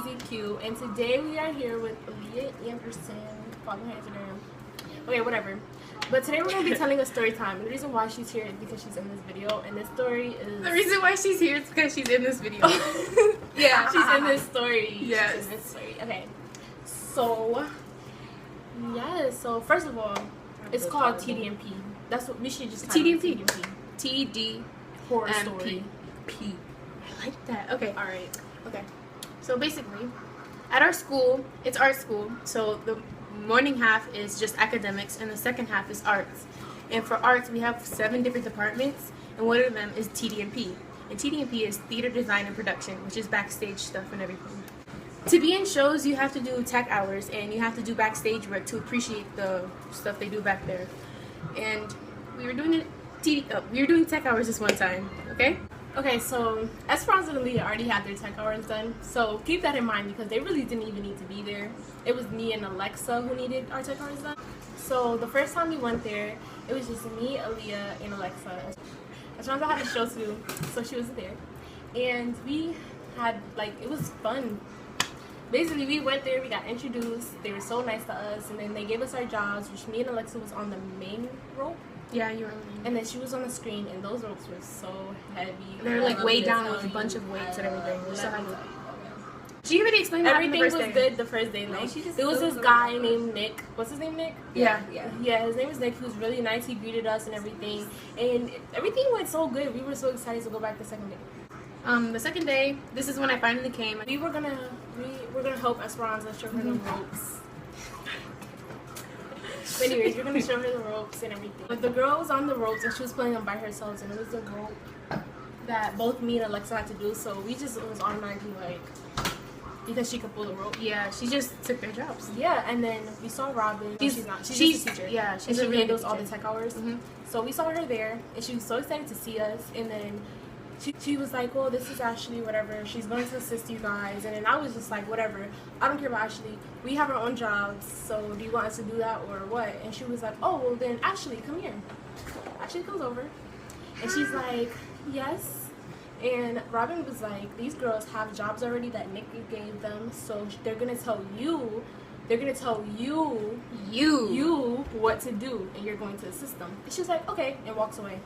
BZQ, and today we are here with Aaliyah Anderson. Follow her Instagram. Okay, whatever. But today we're going to be telling a story time. And the reason why she's here is because she's in this video, and this story is... The reason why she's here is because she's in this video. Yeah, she's in this story. Yes. She's in this story. Okay. So, yeah, so first of all, it's called Td&P. That's what we should just Td&P. TD horror story. P. I like that. Okay. All right. Okay. So basically, at our school, it's art school. So the morning half is just academics, and the second half is arts. And for arts, we have 7 different departments, and one of them is Td&P. And Td&P is theater design and production, which is backstage stuff and everything. To be in shows, you have to do tech hours, and you have to do backstage work to appreciate the stuff they do back there. And we were doing tech hours this one time, okay? Okay, so Esperanza and Aaliyah already had their tech hours done, so keep that in mind because they really didn't even need to be there. It was me and Alexa who needed our tech hours done. So the first time we went there, it was just me, Aaliyah, and Alexa. Esperanza had a show to do, so she was there. And we had, it was fun. Basically, we went there, we got introduced, they were so nice to us, and then they gave us our jobs, which me and Alexa was on the main rope. Yeah, you were. And then she was on the screen, and those ropes were so heavy. They were way down with a bunch of weights and everything. She already explained that everything was good the first day. There was this guy named Nick. What's his name, Nick? Yeah. His name is Nick. He was really nice. He greeted us and everything, and everything went so good. We were so excited to go back the second day. The second day, this is when I finally came. We were gonna help Esperanza show her the ropes. But anyways, we're gonna show her the ropes and everything. But the girl was on the ropes and she was playing them by herself, and it was the rope that both me and Alexa had to do. So it was automatically because she could pull the rope. Yeah, she just took their jobs. Yeah, and then we saw Robin. She's just a teacher. Yeah, she's and a she handles teacher. all the tech hours. So we saw her there, and she was so excited to see us. And then she was like, well, this is Ashley, whatever. She's going to assist you guys. And then I was just like, whatever. I don't care about Ashley. We have our own jobs, so do you want us to do that or what? And she was like, oh, well, then Ashley, come here. Ashley comes over, and she's like, yes. And Robin was like, these girls have jobs already that Nick gave them, so they're going to tell you what to do, and you're going to assist them. And she's like, okay, and walks away.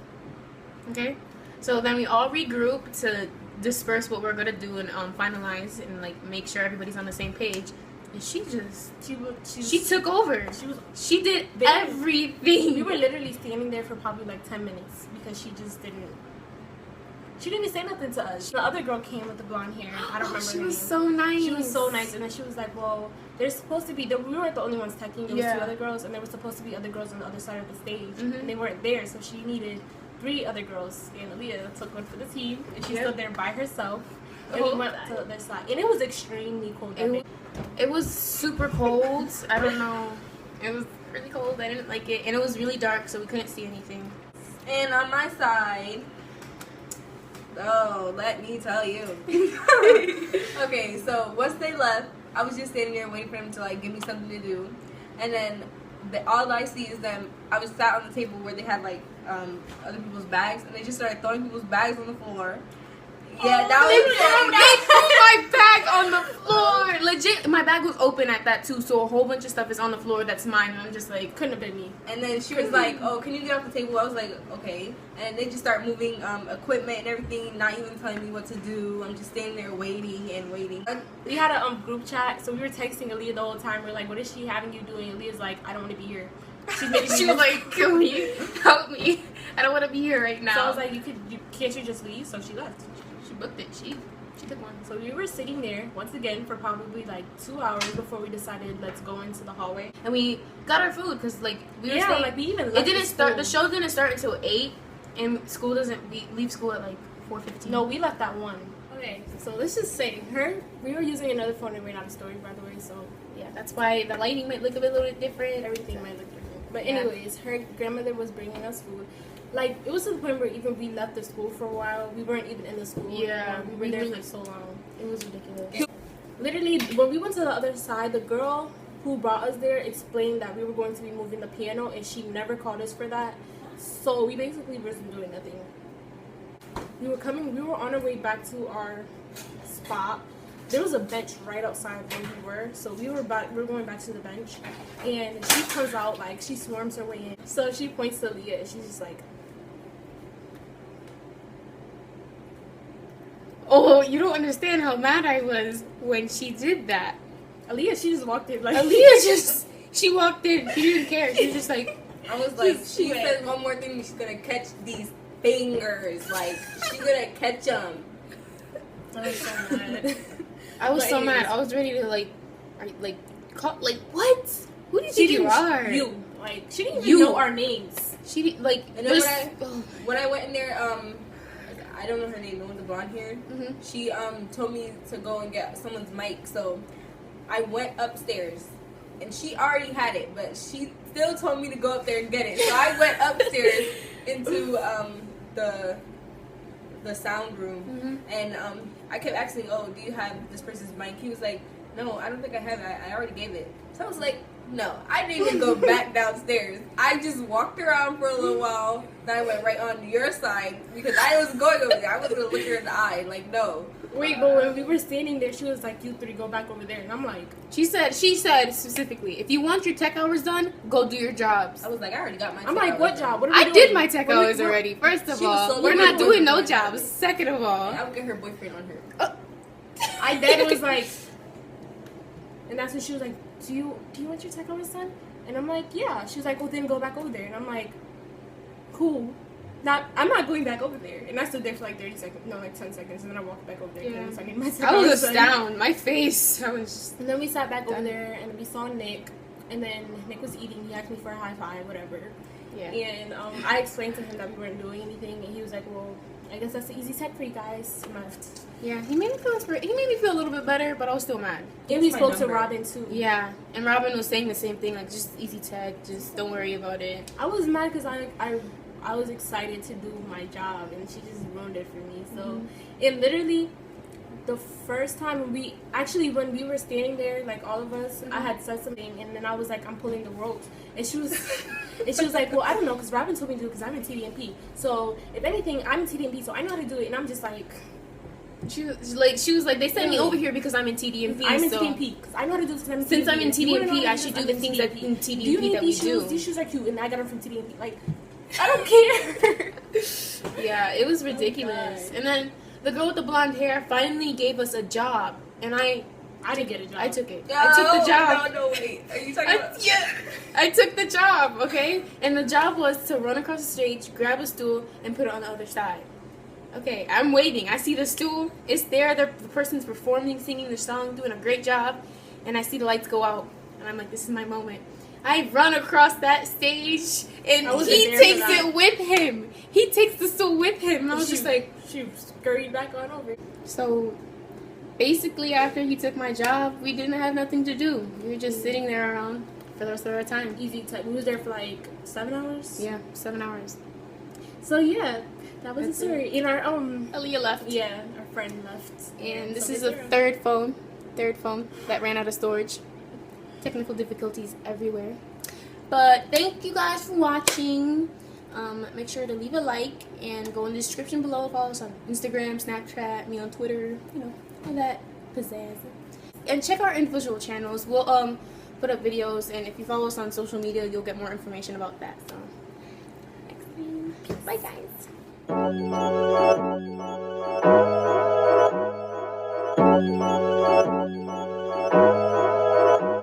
Okay. So then we all regroup to disperse what we're gonna do and finalize and make sure everybody's on the same page. And she took over. She did everything. We were literally standing there for probably 10 minutes because she didn't even say nothing to us. The other girl came with the blonde hair. I don't remember. She was so nice. She was so nice, and then she was like, well, there's supposed to be, we weren't the only ones teching. There was 2 other girls, and there were supposed to be other girls on the other side of the stage, and they weren't there, so she needed 3 other girls, and Aaliyah took one for the team, and she stood there by herself, and we went to the other side, and it was extremely cold that day. It was super cold. I don't know. It was really cold. I didn't like it, and it was really dark, so we couldn't see anything. And on my side, oh, let me tell you. Okay, so once they left, I was just standing there waiting for them to give me something to do, and then all I see is them. I was sat on the table where they had other people's bags, and they just started throwing people's bags on the floor. Yeah, that was they threw my bag on the floor. Legit, my bag was open at that too, so a whole bunch of stuff is on the floor that's mine, and I'm just like, couldn't have been me. And then she was like, oh, can you get off the table? I was like, okay. And they just start moving equipment and everything, not even telling me what to do. I'm just standing there waiting and waiting. We had a group chat, so we were texting Aaliyah the whole time. We're like, what is she having you doing? Aaliyah's like, I don't want to be here. She was like, can you help me? I don't want to be here right now. So I was like, can't you just leave? So she left. She booked it. She took one. So we were sitting there once again for probably 2 hours before we decided let's go into the hallway. And we got our food because we were staying. We even left it didn't start. The show didn't start until 8, and school doesn't. We leave school at 4:15. No, we left at 1. Okay, so let's just say we were using another phone to write out a story, by the way. So yeah, that's why the lighting might look a little bit different. Everything might look different. But anyways, her grandmother was bringing us food. It was to the point where even we left the school for a while. We weren't even in the school. Yeah. We were there for so long. It was ridiculous. Literally, when we went to the other side, the girl who brought us there explained that we were going to be moving the piano, and she never called us for that. So we basically wasn't doing nothing. We were on our way back to our spot, there was a bench right outside where we were. So we were going back to the bench, and she comes out like she swarms her way in. So she points to Leah, and she's just like, "Oh, you don't understand how mad I was when she did that." Aaliyah, she just walked in like She walked in. She didn't care. She was just like, I was like, she said one more thing, she's gonna catch these fingers. Like, she's gonna catch them. I was so mad. I was so mad. I was ready to call, what? Who did you think you are? You. Like, she didn't even know our names. She didn't, like, and then when I went in there, I don't know her name, the one with the blonde hair. Mm-hmm. She told me to go and get someone's mic, so I went upstairs, and she already had it, but she still told me to go up there and get it. So I went upstairs into the sound room, and I kept asking, "Oh, do you have this person's mic?" He was like, "No, I don't think I have it. I already gave it." So I was like, "No, I didn't even go back downstairs. I just walked around for a little while. Then I went right on your side because I was going over there. I was gonna look her in the eye, like, no." Wait, but when we were standing there, she was like, "You three go back over there," and I'm like, She said specifically, if you want your tech hours done, go do your jobs. I was like, I already got my. I'm like, what job? What are we I doing? did my tech hours already. First of all, so we're not doing no boyfriend. jobs. Second of all, I would get her boyfriend on her. I then was like, and that's when she was like, do you want your tech hours done? And I'm like, yeah. She was like, well, then go back over there. And I'm like, cool. I'm not going back over there. And I stood there for like 30 seconds, no, like 10 seconds, and then I walked back over there. Yeah. I need my tech I was hours done. astounded. My face, I was just... And then we sat back over there, and we saw Nick, and then Nick was eating. He asked me for a high five, whatever. Yeah. And I explained to him that we weren't doing anything, and he was like, well, I guess that's the easy tech for you guys. And left. Yeah, he made me feel a little bit better, but I was still mad. And we spoke to Robin too. Yeah, and Robin was saying the same thing, like, just easy tech, just don't worry about it. I was mad because I was excited to do my job, and she just ruined it for me. So it literally, the first time when we were standing there, like all of us, I had said something, and then I was like, I'm pulling the ropes, and she was like, well, I don't know, because Robin told me to do it because I'm in Td&P. So if anything, I'm in Td&P, so I know how to do it. And I'm just like, she was like, they sent me over here because I'm in Td&P. I'm in Td&P because I know how to do this. Since I'm in Td&P, I should do the things that in Td&P that we do. These shoes are cute, and I got them from Td&P. Like, I don't care. Yeah, it was ridiculous. And then the girl with the blonde hair finally gave us a job, and I didn't get a job. I took it. I took the job. No, wait. Are you talking about? Yeah, I took the job. Okay, and the job was to run across the stage, grab a stool, and put it on the other side. Okay, I'm waiting. I see the stool. It's there. The person's performing, singing the song, doing a great job, and I see the lights go out, and I'm like, this is my moment. I run across that stage, and he takes it with him. He takes the stool with him, and I was just like, she scurried back on over. So, basically, after he took my job, we didn't have nothing to do. We were just sitting there around for the rest of our time. Easy time. We was there for like 7 hours. Yeah, 7 hours. So yeah, that was the story. In our Aaliyah left. Yeah, our friend left. And this is a third phone that ran out of storage. Technical difficulties everywhere. But thank you guys for watching. Make sure to leave a like and go in the description below. Follow us on Instagram, Snapchat, me on Twitter, all that pizzazz. And check our individual channels. We'll put up videos, and if you follow us on social media, you'll get more information about that. So next time. Bye guys.